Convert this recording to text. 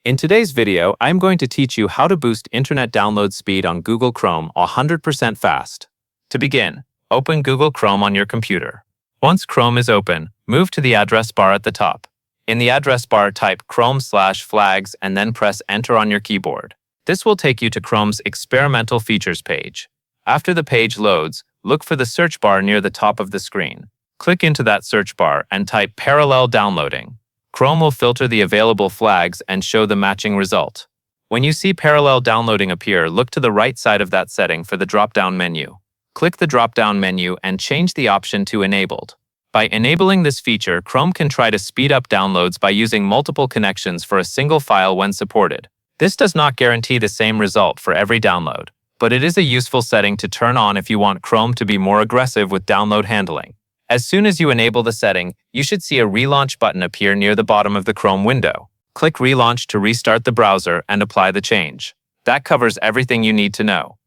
In today's video, I'm going to teach you how to boost internet download speed on Google Chrome 100% fast. To begin, open Google Chrome on your computer. Once Chrome is open, move to the address bar at the top. In the address bar, type Chrome/flags and then press Enter on your keyboard. This will take you to Chrome's Experimental Features page. After the page loads, look for the search bar near the top of the screen. Click into that search bar and type Parallel Downloading. Chrome will filter the available flags and show the matching result. When you see Parallel Downloading appear, look to the right side of that setting for the drop-down menu. Click the drop-down menu and change the option to Enabled. By enabling this feature, Chrome can try to speed up downloads by using multiple connections for a single file when supported. This does not guarantee the same result for every download, but it is a useful setting to turn on if you want Chrome to be more aggressive with download handling. As soon as you enable the setting, you should see a relaunch button appear near the bottom of the Chrome window. Click Relaunch to restart the browser and apply the change. That covers everything you need to know.